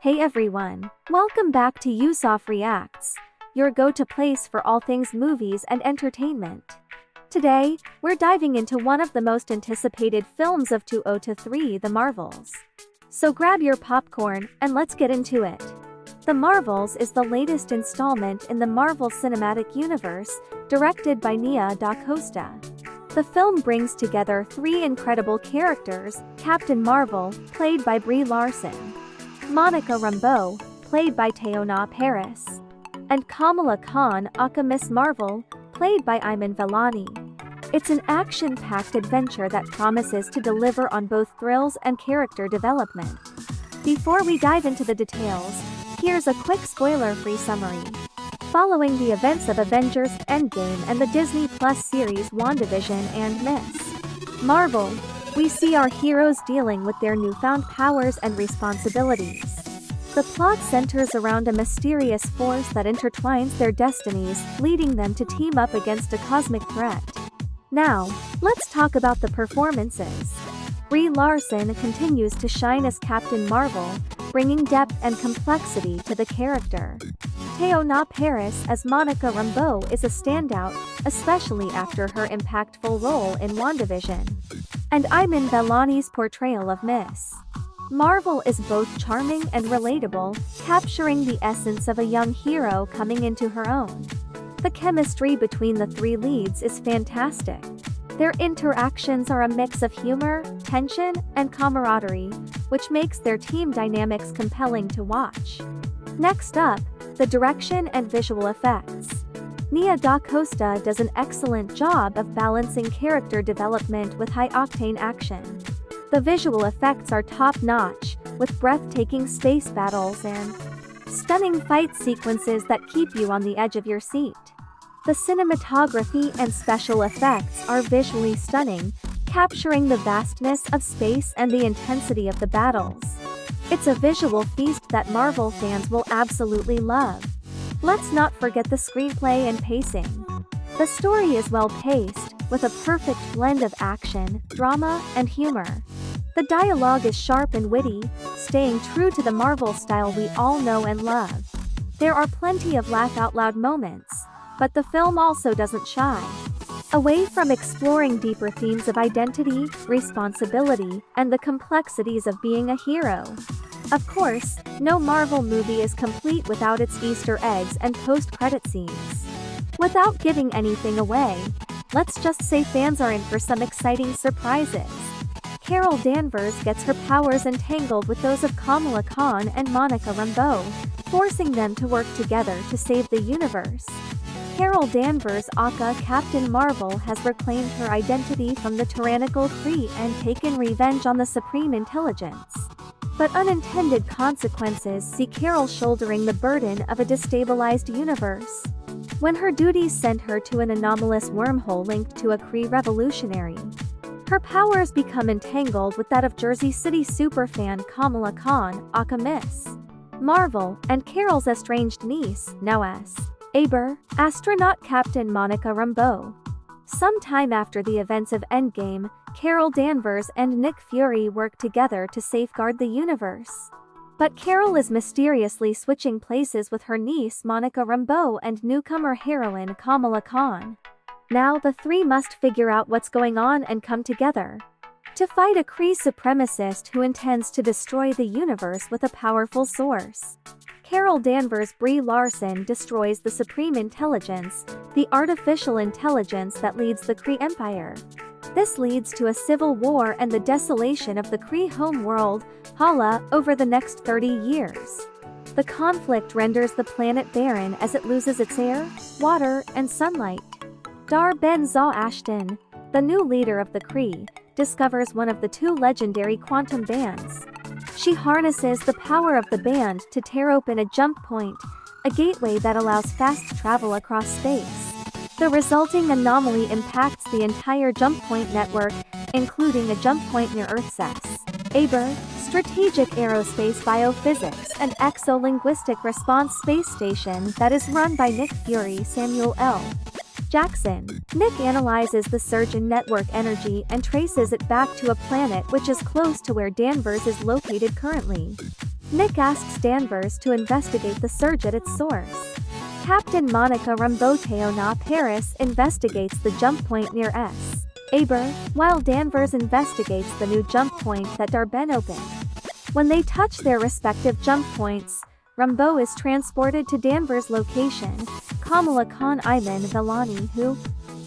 Hey everyone, welcome back to Yusof Reacts, your go-to place for all things movies and entertainment. Today, we're diving into one of the most anticipated films of 2023, The Marvels. So grab your popcorn and let's get into it. The Marvels is the latest installment in the Marvel Cinematic Universe, directed by Nia Da Costa. The film brings together three incredible characters: Captain Marvel, played by Brie Larson; Monica Rambeau, played by Teyonah Parris; and Kamala Khan, aka Miss Marvel, played by Iman Vellani. It's an action-packed adventure that promises to deliver on both thrills and character development. Before we dive into the details, here's a quick spoiler-free summary. Following the events of Avengers Endgame and the Disney Plus series WandaVision and Miss Marvel, we see our heroes dealing with their newfound powers and responsibilities. The plot centers around a mysterious force that intertwines their destinies, leading them to team up against a cosmic threat. Now, let's talk about the performances. Brie Larson continues to shine as Captain Marvel, bringing depth and complexity to the character. Teyonah Parris as Monica Rambeau is a standout, especially after her impactful role in WandaVision. And Iman Vellani's portrayal of Miss Marvel is both charming and relatable, capturing the essence of a young hero coming into her own. The chemistry between the three leads is fantastic. Their interactions are a mix of humor, tension, and camaraderie, which makes their team dynamics compelling to watch. Next up, the direction and visual effects. Nia Da Costa does an excellent job of balancing character development with high-octane action. The visual effects are top-notch, with breathtaking space battles and stunning fight sequences that keep you on the edge of your seat. The cinematography and special effects are visually stunning, capturing the vastness of space and the intensity of the battles. It's a visual feast that Marvel fans will absolutely love. Let's not forget the screenplay and pacing. The story is well-paced, with a perfect blend of action, drama, and humor. The dialogue is sharp and witty, staying true to the Marvel style we all know and love. There are plenty of laugh-out-loud moments, but the film also doesn't shy away from exploring deeper themes of identity, responsibility, and the complexities of being a hero. Of course, no Marvel movie is complete without its Easter eggs and post-credit scenes. Without giving anything away, let's just say fans are in for some exciting surprises. Carol Danvers gets her powers entangled with those of Kamala Khan and Monica Rambeau, forcing them to work together to save the universe. Carol Danvers, aka Captain Marvel, has reclaimed her identity from the tyrannical Kree and taken revenge on the Supreme Intelligence. But unintended consequences see Carol shouldering the burden of a destabilized universe. When her duties send her to an anomalous wormhole linked to a Kree revolutionary, her powers become entangled with that of Jersey City superfan Kamala Khan, aka Miss Marvel, and Carol's estranged niece, now as astronaut Captain Monica Rambeau. Sometime after the events of Endgame, Carol Danvers and Nick Fury work together to safeguard the universe. But Carol is mysteriously switching places with her niece Monica Rambeau and newcomer heroine Kamala Khan. Now the three must figure out what's going on and come together to fight a Kree supremacist who intends to destroy the universe with a powerful source. Carol Danvers' Brie Larson destroys the Supreme Intelligence, the artificial intelligence that leads the Kree Empire. This leads to a civil war and the desolation of the Kree homeworld, Hala, over the next 30 years. The conflict renders the planet barren as it loses its air, water, and sunlight. Dar Ben-Zah Ashton, the new leader of the Kree, discovers one of the two legendary quantum bands. She harnesses the power of the band to tear open a jump point, a gateway that allows fast travel across space. The resulting anomaly impacts the entire jump point network, including a jump point near Earth's Strategic Aerospace Biophysics and Exolinguistic Response Space Station that is run by Nick Fury Samuel L. Jackson. Nick analyzes the surge in network energy and traces it back to a planet which is close to where Danvers is located currently. Nick asks Danvers to investigate the surge at its source. Captain Monica Rambeau na Paris investigates the jump point near S. Aber, while Danvers investigates the new jump point that Darben opened. When they touch their respective jump points, Rambeau is transported to Danvers' location, Kamala Khan Iman Vellani, who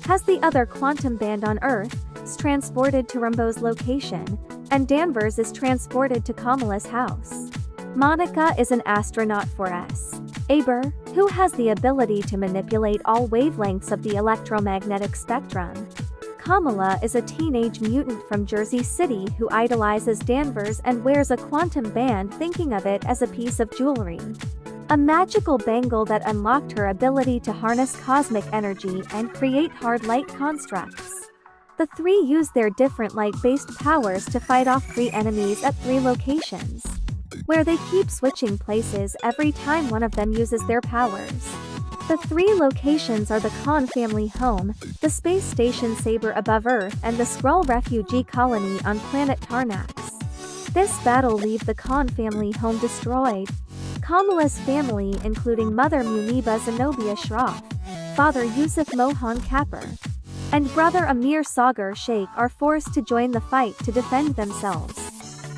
has the other quantum band on Earth, is transported to Rambeau's location, and Danvers is transported to Kamala's house. Monica is an astronaut for S. Aber, who has the ability to manipulate all wavelengths of the electromagnetic spectrum. Kamala is a teenage mutant from Jersey City who idolizes Danvers and wears a quantum band, thinking of it as a piece of jewelry. A magical bangle that unlocked her ability to harness cosmic energy and create hard light constructs. The three use their different light-based powers to fight off three enemies at three locations, where they keep switching places every time one of them uses their powers. The three locations are the Khan family home, the space station Saber above Earth, and the Skrull refugee colony on planet Tarnax. This battle leaves the Khan family home destroyed. Kamala's family, including mother Muniba Zenobia Shroff, father Yusuf Mohan Kapur, and brother Amir Sagar Sheikh, are forced to join the fight to defend themselves.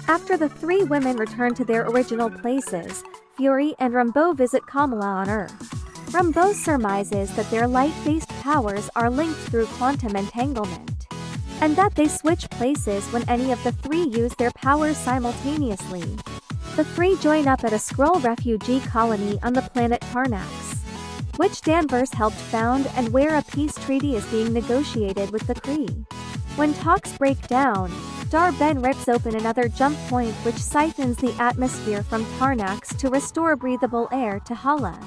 After the three women return to their original places, Fury and Rambeau visit Kamala on Earth. Rambeau surmises that their light-based powers are linked through quantum entanglement, and that they switch places when any of the three use their powers simultaneously. The three join up at a Skrull refugee colony on the planet Tarnax, which Danvers helped found and where a peace treaty is being negotiated with the Kree. When talks break down, Darben rips open another jump point which siphons the atmosphere from Tarnax to restore breathable air to Hala.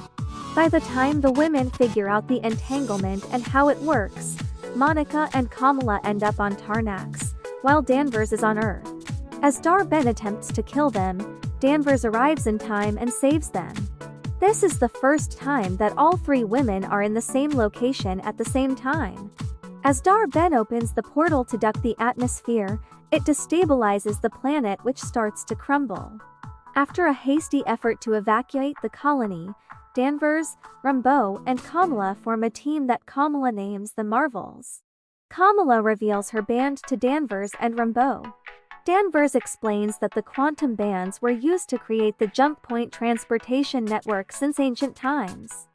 By the time the women figure out the entanglement and how it works, Monica and Kamala end up on Tarnax, while Danvers is on Earth. As Darben attempts to kill them, Danvers arrives in time and saves them. This is the first time that all three women are in the same location at the same time. As Darben opens the portal to duct the atmosphere, it destabilizes the planet, which starts to crumble. After a hasty effort to evacuate the colony, Danvers, Rambeau, and Kamala form a team that Kamala names the Marvels. Kamala reveals her band to Danvers and Rambeau. Danvers explains that the quantum bands were used to create the jump point transportation network since ancient times.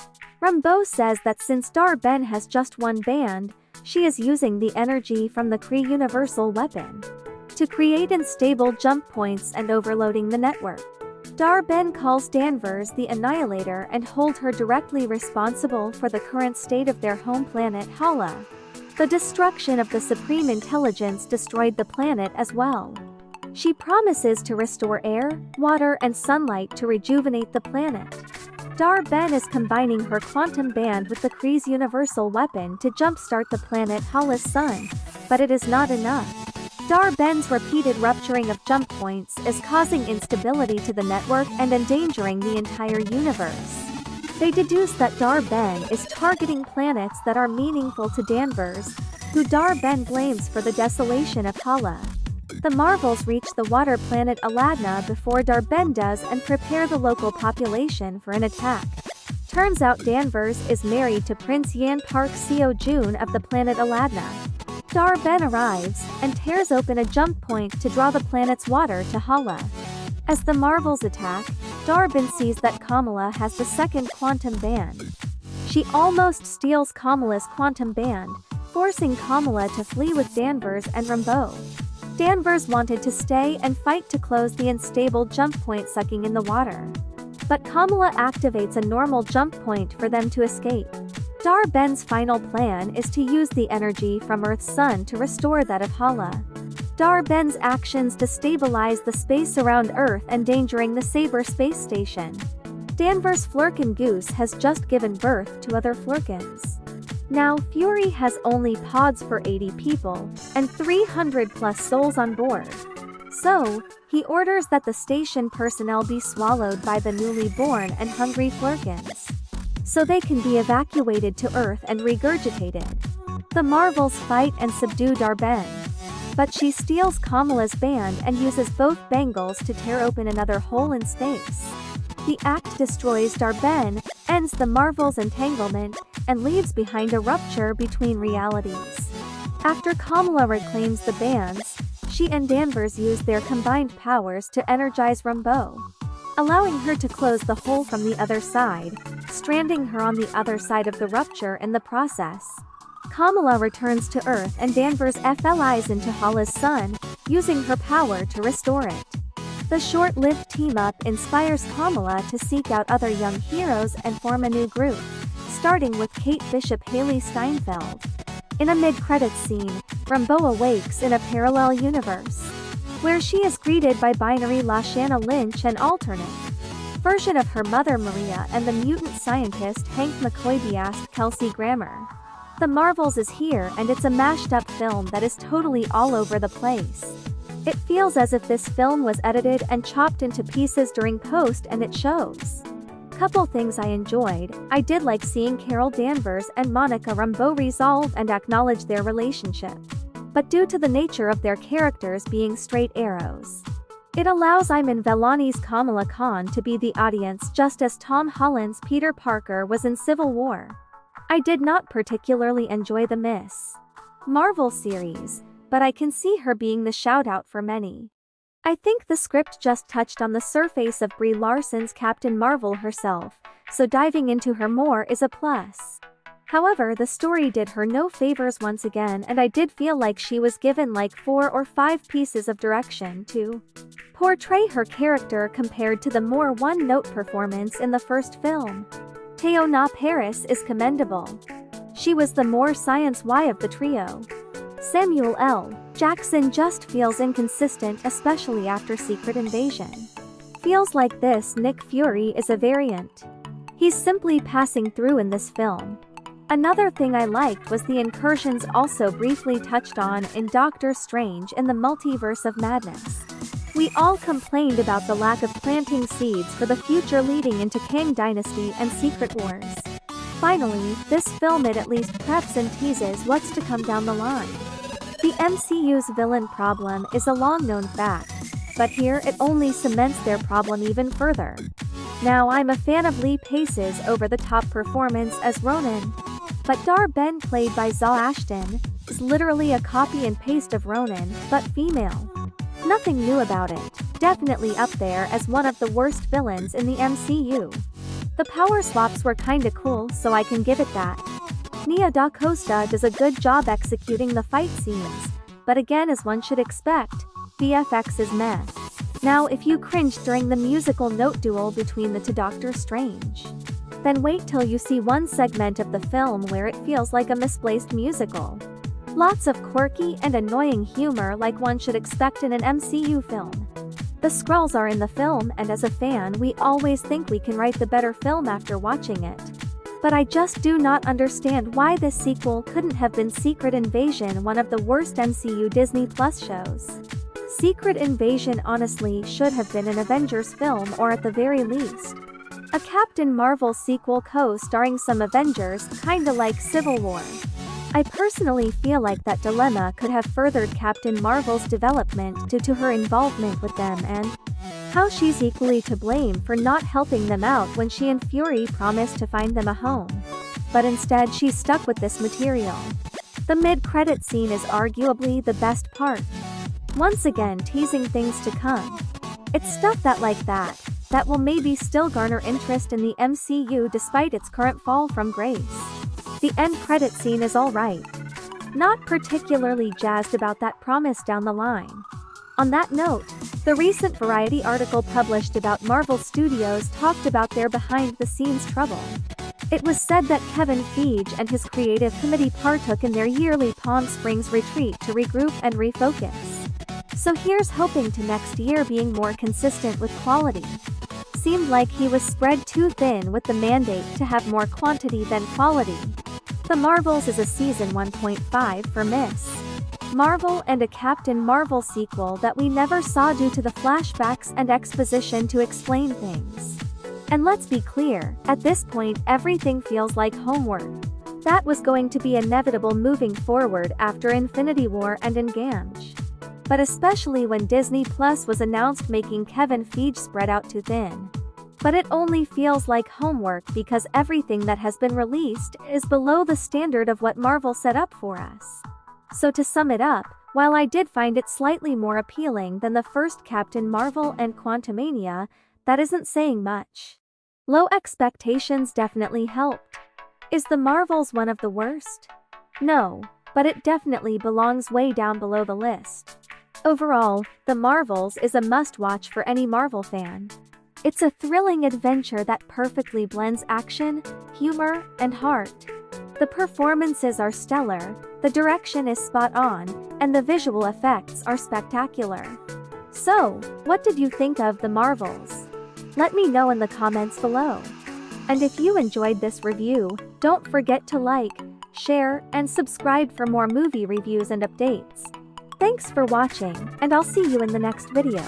Rambeau says that since Darben has just one band, she is using the energy from the Kree universal weapon to create unstable jump points and overloading the network. Darben calls Danvers the Annihilator and holds her directly responsible for the current state of their home planet Hala. The destruction of the Supreme Intelligence destroyed the planet as well. She promises to restore air, water, and sunlight to rejuvenate the planet. Darben is combining her quantum band with the Kree's universal weapon to jumpstart the planet Hala's sun, but it is not enough. Darben's repeated rupturing of jump points is causing instability to the network and endangering the entire universe. They deduce that Darben is targeting planets that are meaningful to Danvers, who Darben blames for the desolation of Hala. The Marvels reach the water planet Aladna before Darben does and prepare the local population for an attack. Turns out Danvers is married to Prince Yan Park Seo Jun of the planet Aladna. Darben arrives and tears open a jump point to draw the planet's water to Hala. As the Marvels attack, Darben sees that Kamala has the second quantum band. She almost steals Kamala's quantum band, forcing Kamala to flee with Danvers and Rambeau. Danvers wanted to stay and fight to close the unstable jump point sucking in the water, but Kamala activates a normal jump point for them to escape. Darben's final plan is to use the energy from Earth's sun to restore that of Hala. Darben's actions destabilize the space around Earth, endangering the Saber space station. Danvers' Flurkin Goose has just given birth to other Flurkins. Now Fury has only pods for 80 people, and 300 plus souls on board. So, he orders that the station personnel be swallowed by the newly born and hungry Flurkins, so they can be evacuated to Earth and regurgitated. The Marvels fight and subdue Darben. But she steals Kamala's band and uses both bangles to tear open another hole in space. The act destroys Dar-Ben, ends the Marvel's entanglement, and leaves behind a rupture between realities. After Kamala reclaims the bands, she and Danvers use their combined powers to energize Rambeau, allowing her to close the hole from the other side, stranding her on the other side of the rupture in the process. Kamala returns to Earth and Danvers flies into Hala's sun, using her power to restore it. The short-lived team-up inspires Kamala to seek out other young heroes and form a new group, starting with Kate Bishop Haley Steinfeld. In a mid-credits scene, Rambeau awakes in a parallel universe, where she is greeted by binary Lashana Lynch, an alternate version of her mother Maria, and the mutant scientist Hank McCoy Kelsey Grammer. The Marvels is here, and it's a mashed-up film that is totally all over the place. It feels as if this film was edited and chopped into pieces during post, and it shows. Couple things I enjoyed. I did like seeing Carol Danvers and Monica Rambeau resolve and acknowledge their relationship, but due to the nature of their characters being straight arrows, it allows Iman Vellani's Kamala Khan to be the audience, just as Tom Holland's Peter Parker was in Civil War. I did not particularly enjoy the Miss Marvel series, but I can see her being the shout-out for many. I think the script just touched on the surface of Brie Larson's Captain Marvel herself, so diving into her more is a plus. However, the story did her no favors once again, and I did feel like she was given like 4 or 5 pieces of direction to portray her character compared to the more one-note performance in the first film. Teyonah Parris is commendable. She was the more science Y of the trio. Samuel L. Jackson just feels inconsistent, especially after Secret Invasion. Feels like this Nick Fury is a variant. He's simply passing through in this film. Another thing I liked was the incursions also briefly touched on in Doctor Strange in the Multiverse of Madness. We all complained about the lack of planting seeds for the future leading into Kang Dynasty and Secret Wars. Finally, this film at least preps and teases what's to come down the line. The MCU's villain problem is a long-known fact, but here it only cements their problem even further. Now I'm a fan of Lee Pace's over-the-top performance as Ronan, but Dar-Ben, played by Zaw Ashton, is literally a copy and paste of Ronan, but female. Nothing new about it, definitely up there as one of the worst villains in the MCU. The power swaps were kinda cool, so I can give it that. Nia Da Costa does a good job executing the fight scenes, but again, as one should expect, VFX is meh. Now if you cringed during the musical note duel between the two Doctor Strange, then wait till you see one segment of the film where it feels like a misplaced musical. Lots of quirky and annoying humor like one should expect in an MCU film. The Skrulls are in the film, and as a fan we always think we can write the better film after watching it. But I just do not understand why this sequel couldn't have been Secret Invasion, one of the worst MCU Disney Plus shows. Secret Invasion honestly should have been an Avengers film, or at the very least, a Captain Marvel sequel co-starring some Avengers, kinda like Civil War. I personally feel like that dilemma could have furthered Captain Marvel's development due to her involvement with them and how she's equally to blame for not helping them out when she and Fury promised to find them a home. But instead she's stuck with this material. The mid-credit scene is arguably the best part. Once again teasing things to come. It's stuff like that will maybe still garner interest in the MCU despite its current fall from grace. The end credit scene is alright. Not particularly jazzed about that promise down the line. On that note, the recent Variety article published about Marvel Studios talked about their behind-the-scenes trouble. It was said that Kevin Feige and his creative committee partook in their yearly Palm Springs retreat to regroup and refocus. So here's hoping to next year being more consistent with quality. Seemed like he was spread too thin with the mandate to have more quantity than quality. The Marvels is a season 1.5 for Miss Marvel and a Captain Marvel sequel that we never saw due to the flashbacks and exposition to explain things. And let's be clear, at this point everything feels like homework. That was going to be inevitable moving forward after Infinity War and Endgame. But especially when Disney Plus was announced, making Kevin Feige spread out too thin. But it only feels like homework because everything that has been released is below the standard of what Marvel set up for us. So to sum it up, while I did find it slightly more appealing than the first Captain Marvel and Quantumania, that isn't saying much. Low expectations definitely helped. Is the Marvels one of the worst? No, but it definitely belongs way down below the list. Overall, The Marvels is a must-watch for any Marvel fan. It's a thrilling adventure that perfectly blends action, humor, and heart. The performances are stellar, the direction is spot on, and the visual effects are spectacular. So, what did you think of The Marvels? Let me know in the comments below. And if you enjoyed this review, don't forget to like, share, and subscribe for more movie reviews and updates. Thanks for watching, and I'll see you in the next video.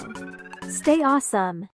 Stay awesome!